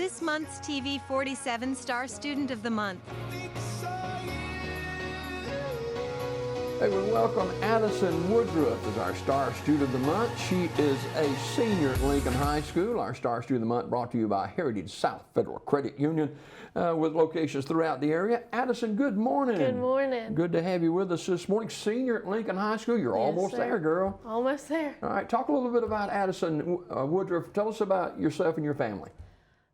this month's TV 47 Star Student of the Month. Hey, we welcome Addison Woodruff as our Star Student of the Month. She is a senior at Lincoln High School. Our Star Student of the Month brought to you by Heritage South Federal Credit Union with locations throughout the area. Addison, good morning. Good morning. Good to have you with us this morning. Senior at Lincoln High School. You're almost there, girl. Almost there. All right, talk a little bit about Addison Woodruff. Tell us about yourself and your family.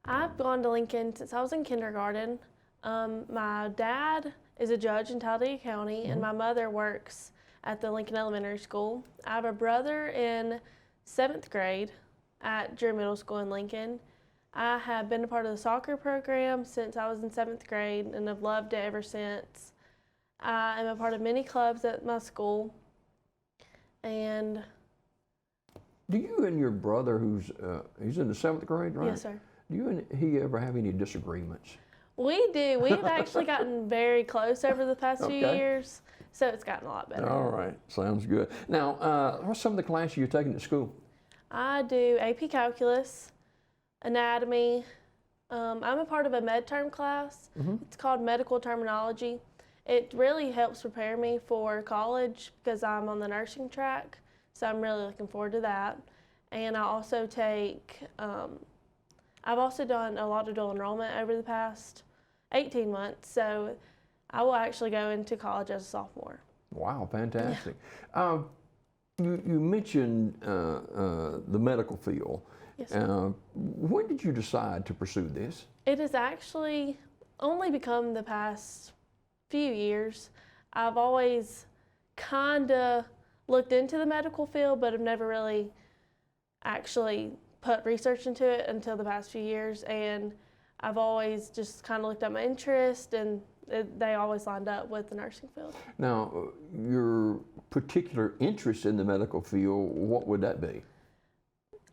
I've gone to Lincoln since I was in kindergarten. My dad is a judge in Talladega County, and my mother works at the Lincoln Elementary School. I have a brother in 7th grade at Drury Middle School in Lincoln. I have been a part of the soccer program since I was in 7th grade and have loved it ever since. I am a part of many clubs at my school. And Do you and your brother, he's in the 7th grade, right? yes, sir. Do you and he ever have any disagreements? We do. We've actually gotten very close over the past few Okay. years, so it's gotten a lot better. All right, sounds good. Now, what's some of the classes you're taking at school? I do AP Calculus, Anatomy. I'm a part of a med-term class. It's called Medical Terminology. It really helps prepare me for college because I'm on the nursing track, so I'm really looking forward to that. And I also take, I've also done a lot of dual enrollment over the past 18 months, so I will actually go into college as a sophomore. Wow, fantastic. Yeah. You mentioned the medical field. Yes, sir. When did you decide to pursue this? It has actually only become the past few years. I've always kind of looked into the medical field, but have never really actually put research into it until the past few years. And I've always just kind of looked at my interest, and they always lined up with the nursing field. Now, your particular interest in the medical field, what would that be?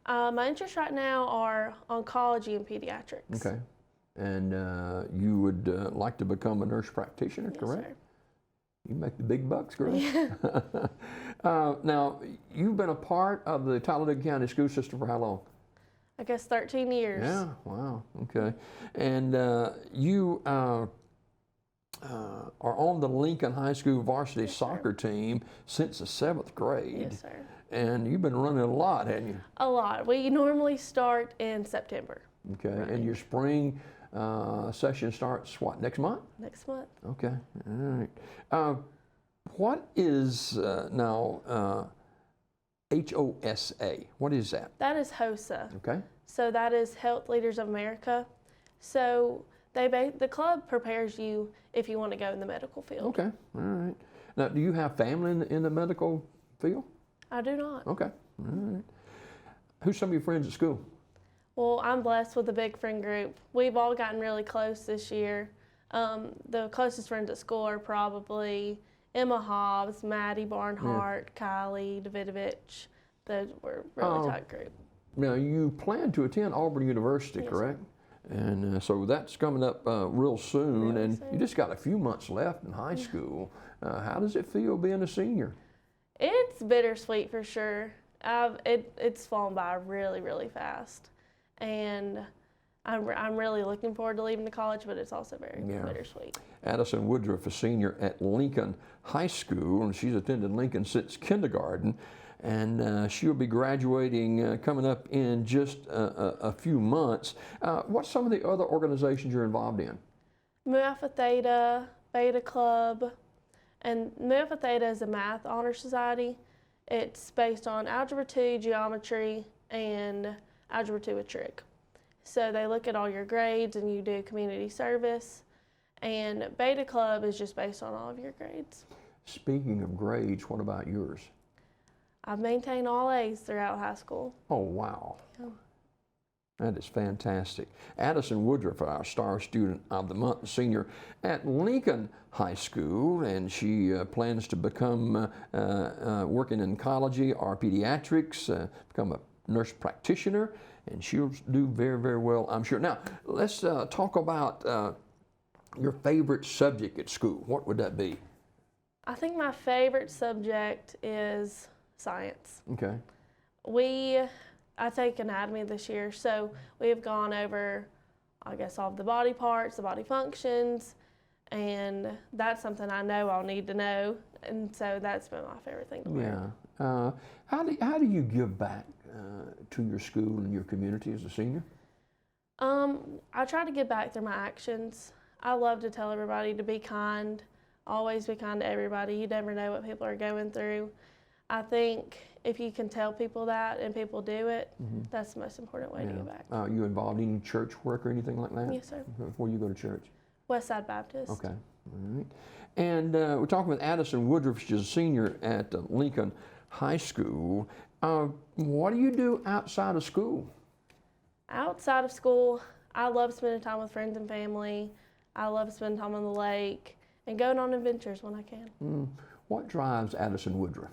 My interests right now are oncology and pediatrics. Okay. And you would like to become a nurse practitioner, Yes, correct? sir. You make the big bucks, girl. Yeah. Now, you've been a part of the Talladega County school system for how long? I guess 13 years. Yeah, wow, okay. And you are on the Lincoln High School varsity soccer team since the 7th grade. Yes, sir. And you've been running a lot, haven't you? A lot. We normally start in September. Okay, Right. and your spring session starts, what, next month? Next month. Okay, all right. What is now HOSA? What is that? That is HOSA. Okay. So that is Health Leaders of America. So the club prepares you if you want to go in the medical field. Okay, all right. Now, do you have family in the medical field? I do not. Okay, all right. Who's some of your friends at school? Well, I'm blessed with a big friend group. We've all gotten really close this year. The closest friends at school are probably Emma Hobbs, Maddie Barnhart, Kylie Davidovich. Those were a really tight group. Now, you plan to attend Auburn University, Yes, correct? And so that's coming up real soon, Real and soon. you just got a few months left in high school. How does it feel being a senior? It's bittersweet for sure. It's flown by really, really fast. And I'm really looking forward to leaving to college, but it's also very bittersweet. Addison Woodruff, a senior at Lincoln High School, and she's attended Lincoln since kindergarten. And she'll be graduating coming up in just a few months. What's some of the other organizations you're involved in? Mu Alpha Theta, Beta Club, and Mu Alpha Theta is a math honor society. It's based on Algebra 2, Geometry, and Algebra 2 with Trig. So they look at all your grades and you do community service. And Beta Club is just based on all of your grades. Speaking of grades, what about yours? I've maintained all A's throughout high school. Oh, wow. Yeah. That is fantastic. Addison Woodruff, our Star Student of the Month, senior at Lincoln High School, and she plans to become work in oncology or pediatrics, become a nurse practitioner, and she'll do very, very well, I'm sure. Now, let's talk about your favorite subject at school. What would that be? I think my favorite subject is science. Okay. I take anatomy this year, so we have gone over I guess, all of the body parts, the body functions, and that's something I know I'll need to know, and so that's been my favorite thing to learn. Yeah. How do you give back to your school and your community as a senior? I try to give back through my actions. I love to tell everybody to be kind, always be kind to everybody. You never know what people are going through. I think if you can tell people that and people do it, that's the most important way to give back. You involved in any church work or anything like that? Yes, sir. Before you go to church? Westside Baptist. Okay. All right. And we're talking with Addison Woodruff. She's a senior at Lincoln High School. What do you do outside of school? Outside of school, I love spending time with friends and family. I love spending time on the lake and going on adventures when I can. What drives Addison Woodruff?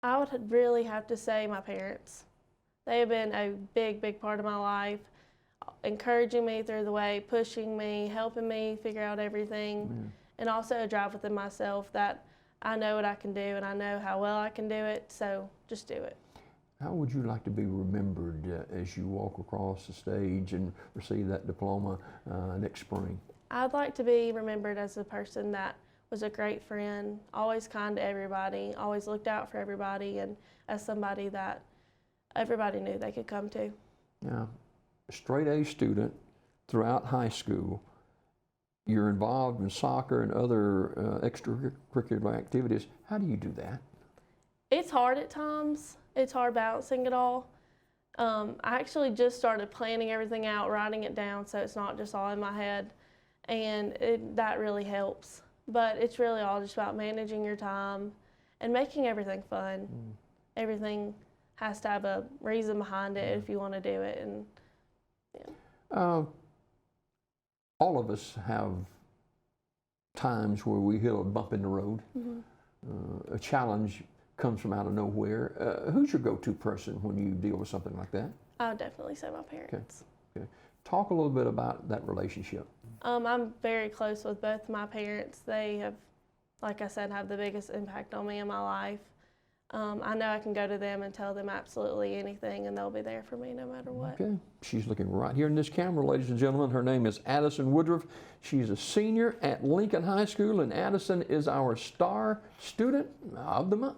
I would really have to say my parents. They have been a big, big part of my life, encouraging me through the way, pushing me, helping me figure out everything, and also a drive within myself that I know what I can do and I know how well I can do it, so just do it. How would you like to be remembered as you walk across the stage and receive that diploma next spring? I'd like to be remembered as a person that was a great friend, always kind to everybody, always looked out for everybody, and as somebody that everybody knew they could come to. Now, a straight A student throughout high school, you're involved in soccer and other extracurricular activities. How do you do that? It's hard at times. It's hard balancing it all. I actually just started planning everything out, writing it down so it's not just all in my head, and that really helps. But it's really all just about managing your time and making everything fun. Everything has to have a reason behind it if you want to do it. And all of us have times where we hit a bump in the road. A challenge comes from out of nowhere. Who's your go-to person when you deal with something like that? I would definitely say my parents. Okay. Talk a little bit about that relationship. I'm very close with both my parents. They have, like I said, have the biggest impact on me in my life. I know I can go to them and tell them absolutely anything, and they'll be there for me no matter what. Okay. She's looking right here in this camera, ladies and gentlemen. Her name is Addison Woodruff. She's a senior at Lincoln High School, and Addison is our star student of the month.